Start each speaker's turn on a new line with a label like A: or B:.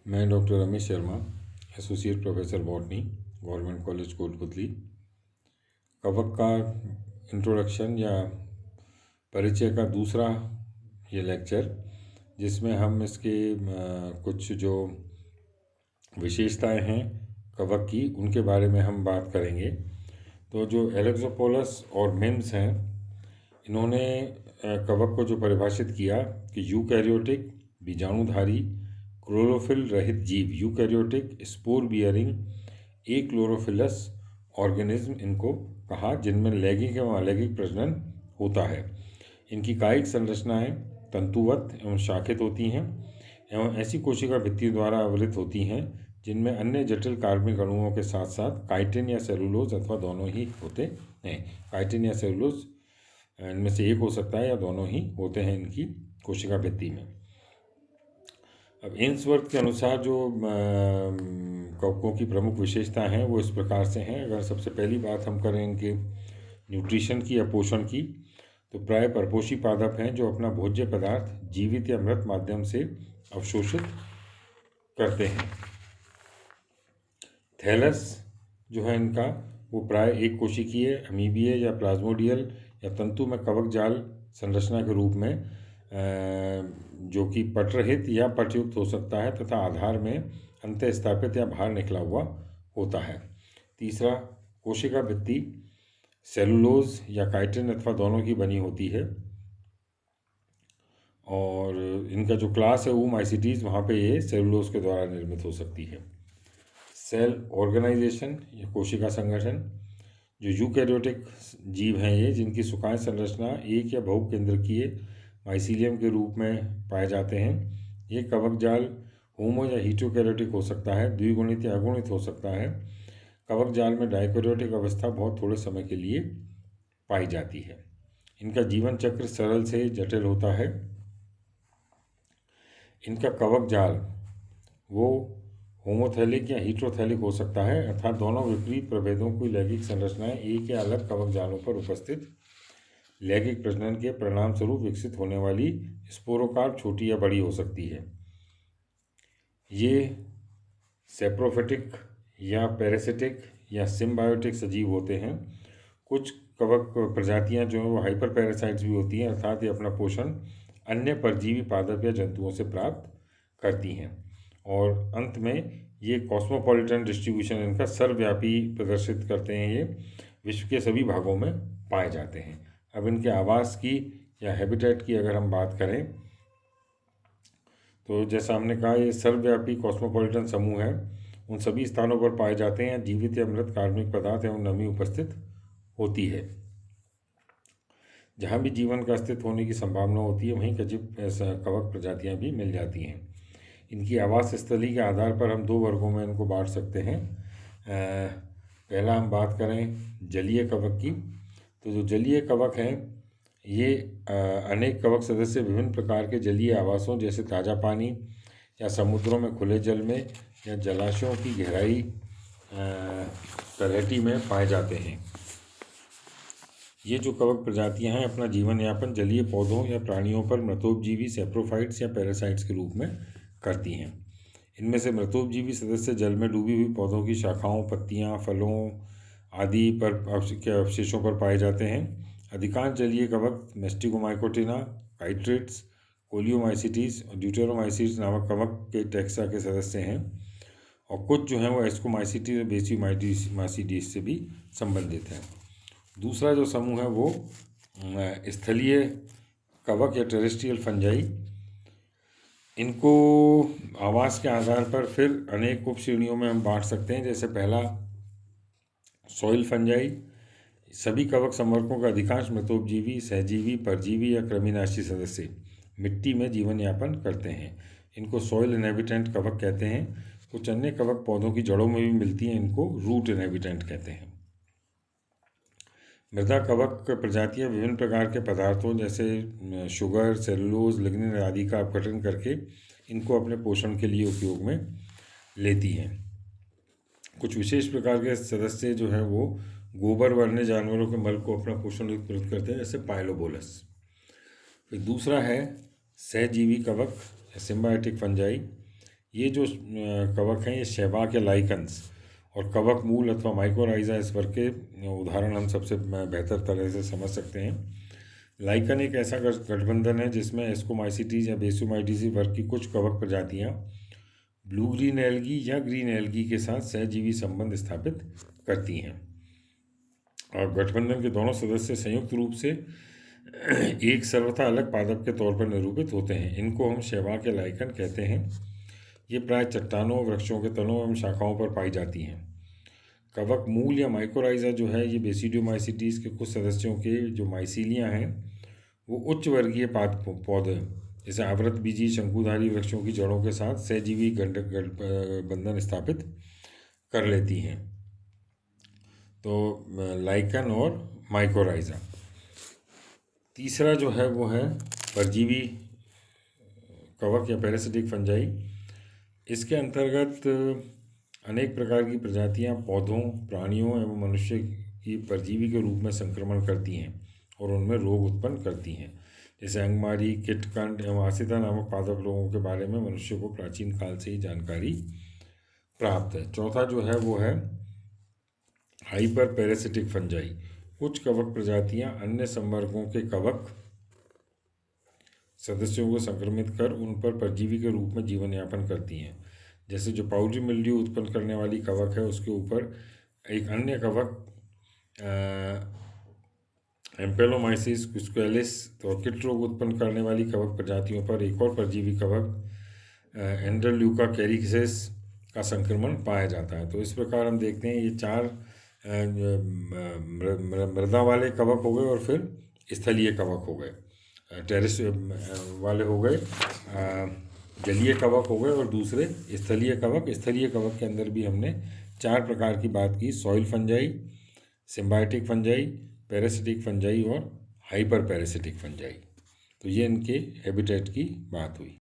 A: मैं doctor Ramesh Sharma, associate professor botany, government college Kotputli. कवक का इंट्रोडक्शन या परिचय का दूसरा ये लेक्चर, जिसमें हम इसके कुछ जो विशेषताएं हैं कवक की, उनके बारे में हम बात करेंगे। तो जो एलेक्सोपोलस और मिम्स हैं, इन्होंने कवक को जो परिभाषित किया कि यूकैरियोटिक बीजाणुधारी क्लोरोफिल रहित जीव, eukaryotic spore bearing chlorophyllous organism इनको कहा, जिनमें लैंगिक एवं अलैंगिक प्रजनन होता है। इनकी कायिक संरचनाएं तंतुवत एवं शाखित होती हैं एवं ऐसी कोशिका भित्तियों द्वारा आवृत होती हैं जिनमें अन्य जटिल कार्बनिक अणुओं के साथ साथ काइटिन या सेलुलोज अथवा दोनों ही होते हैं। काइटिन या सेलुलोज इनमें से एक हो सकता है या दोनों ही होते हैं इनकी कोशिका भित्ति में। अब एम्सवर्थ के अनुसार जो कवकों की प्रमुख विशेषता हैं वो इस प्रकार से हैं। अगर सबसे पहली बात हम करें इनके न्यूट्रिशन की या पोषण की, तो प्राय परपोषी पादप हैं जो अपना भोज्य पदार्थ जीवित या मृत माध्यम से अवशोषित करते हैं। थैलस जो है इनका, वो प्राय एक कोशिकीय, अमीबीय या प्लाज्मोडियल या तंतु में कवक जाल संरचना के रूप में जो कि पटरहित या पटयुक्त हो सकता है तथा आधार में अंतःस्थापित या बाहर निकला हुआ होता है। तीसरा, कोशिका भित्ति सेलुलोज या काइटिन अथवा दोनों की बनी होती है और इनका जो क्लास है ओमाइसीटीज, वहाँ पे ये सेलुलोज के द्वारा निर्मित हो सकती है। सेल ऑर्गेनाइजेशन या कोशिका संगठन, जो यूकैरियोटिक जीव हैं ये, जिनकी सुखाय संरचना एक या बहुकेंद्रकीय माइसीलियम के रूप में पाए जाते हैं। ये कवक जाल होमो या हीटोकैरियोटिक हो सकता है, द्विगुणित या अगुणित हो सकता है। कवक जाल में डाइकैरियोटिक अवस्था बहुत थोड़े समय के लिए पाई जाती है। इनका जीवन चक्र सरल से जटिल होता है। इनका कवक जाल वो होमोथैलिक या हीट्रोथैलिक हो सकता है, अर्थात दोनों विपरीत प्रभेदों की लैंगिक संरचनाएं एक या अलग कवक जालों पर उपस्थित लैंगिक प्रजनन के परिणाम स्वरूप विकसित होने वाली स्पोरोकार्प छोटी या बड़ी हो सकती है। ये सेप्रोफिटिक या पैरासिटिक या सिम्बायोटिक सजीव होते हैं। कुछ कवक प्रजातियां जो हैं वो हाइपर पैरासाइट्स भी होती हैं, अर्थात ये अपना पोषण अन्य परजीवी पादप या जंतुओं से प्राप्त करती हैं। और अंत में ये कॉस्मोपॉलिटन डिस्ट्रीब्यूशन इनका सर्वव्यापी प्रदर्शित करते हैं। ये विश्व के सभी भागों में पाए जाते हैं। अब इनके आवास की या हैबिटेट की अगर हम बात करें, तो जैसा हमने कहा, ये सर्वव्यापी कॉस्मोपॉलिटन समूह है। उन सभी स्थानों पर पाए जाते हैं जीवित या मृत कार्बनिक पदार्थ एवं नमी उपस्थित होती है। जहाँ भी जीवन का अस्तित्व होने की संभावना होती है वहीं कवक प्रजातियाँ भी मिल जाती हैं। इनकी आवास स्थली के आधार पर हम दो वर्गों में इनको बांट सकते हैं। पहला हम बात करें जलीय कवक की, तो जो जलीय कवक हैं ये अनेक कवक सदस्य विभिन्न प्रकार के जलीय आवासों जैसे ताज़ा पानी या समुद्रों में खुले जल में या जलाशयों की गहराई तलहटी में पाए जाते हैं। ये जो कवक प्रजातियां हैं अपना जीवन यापन जलीय पौधों या प्राणियों पर मृतोपजीवी सेप्रोफाइट्स या पैरासाइट्स के रूप में करती हैं। इनमें से मृतोपजीवी सदस्य जल में डूबी हुई पौधों की शाखाओं, पत्तियां, फलों आदि पर के अवशेषों पर पाए जाते हैं। अधिकांश जलीय कवक मेस्टिगोमाइकोटिना, काइट्रेट्स, कोलियोमाइसिटीज और ड्यूटेरोमाइसिट्स नामक कवक के टैक्सा के सदस्य हैं और कुछ जो हैं वो एस्कोमाइसिटीज और बेसियोमाइसिटीज से भी संबंधित हैं। दूसरा जो समूह है वो स्थलीय कवक या टेरेस्ट्रियल फंजाई। इनको आवास के आधार पर फिर अनेक उप श्रेणियों में हम बांट सकते हैं। जैसे पहला सॉइल फंजाई, सभी कवक संवर्गों का अधिकांश मृतोपजीवी, सहजीवी, परजीवी या कृमिनाशी सदस्य मिट्टी में जीवन यापन करते हैं। इनको सॉइल इनहेबिटेंट कवक कहते हैं। कुछ अन्य कवक पौधों की जड़ों में भी मिलती हैं, इनको रूट इनहेबिटेंट कहते हैं। मृदा कवक प्रजातियां विभिन्न प्रकार के पदार्थों जैसे शुगर, सेलुलोज, लिग्निन आदि का अपघटन करके इनको अपने पोषण के लिए उपयोग में लेती हैं। कुछ विशेष प्रकार के सदस्य जो हैं वो गोबर व अन्य जानवरों के मल को अपना पोषण प्रयुक्त करते हैं, जैसे पाइलोबोलस। फिर दूसरा है सहजीवी कवक या सिम्बायोटिक फंजाई। ये जो कवक हैं ये शैवाल के लाइकन्स और कवक मूल अथवा माइकोराइजा इस वर्ग के उदाहरण हम सबसे बेहतर तरह से समझ सकते हैं। लाइकन एक ऐसा गठबंधन है जिसमें एस्कोमाइसिटीज या बेसोमाइटिसी वर्ग की कुछ कवक प्रजातियां ब्लू ग्रीन एल्गी या ग्रीन एल्गी के साथ सहजीवी संबंध स्थापित करती हैं और गठबंधन के दोनों सदस्य संयुक्त रूप से एक सर्वथा अलग पादप के तौर पर निरूपित होते हैं। इनको हम शैवाल के लाइकन कहते हैं। ये प्राय चट्टानों, वृक्षों के तनों एवं शाखाओं पर पाई जाती हैं। कवक मूल या माइकोराइजा जो है ये बेसिडियोमाइसिटीज के कुछ सदस्यों के जो माइसीलियाँ हैं वो उच्च वर्गीय पौधे जैसे आवृत बीजी शंकुधारी वृक्षों की जड़ों के साथ सहजीवी बंधन स्थापित कर लेती हैं। तो लाइकन और माइकोराइजा। तीसरा जो है वो है परजीवी कवक या पैरासिटिक फंजाई। इसके अंतर्गत अनेक प्रकार की प्रजातियां पौधों, प्राणियों एवं मनुष्य की परजीवी के रूप में संक्रमण करती हैं और उनमें रोग उत्पन्न करती हैं। जैसे अंगमारी, कीटकंड एवं आसिता नामक पादप रोगों के बारे में मनुष्य को प्राचीन काल से ही जानकारी प्राप्त है। चौथा जो है वो है हाइपर पैरासिटिक फंजाई। कुछ कवक प्रजातियां अन्य संवर्गों के कवक सदस्यों को संक्रमित कर उन पर परजीवी के रूप में जीवन यापन करती हैं। जैसे जो पाउडरी मिल्ड्यू उत्पन्न करने वाली कवक है उसके ऊपर एक अन्य कवक एम्पेलोमाइसिस स्क्वेलिस तो कीट रोग उत्पन्न करने वाली कवक प्रजातियों पर एक और परजीवी कवक एंडरल्यूका कैरिसेस का संक्रमण पाया जाता है। तो इस प्रकार हम देखते हैं ये चार मृदा वाले कवक हो गए और फिर स्थलीय कवक हो गए, टेरेस वाले हो गए, जलीय कवक हो गए और दूसरे स्थलीय कवक। स्थलीय कवक के अंदर भी हमने चार प्रकार की बात की: soil fungi, symbiotic fungi, parasitic fungi और हाइपर पैरासिटिक फंजाई। तो ये इनके हैबिटेट की बात हुई।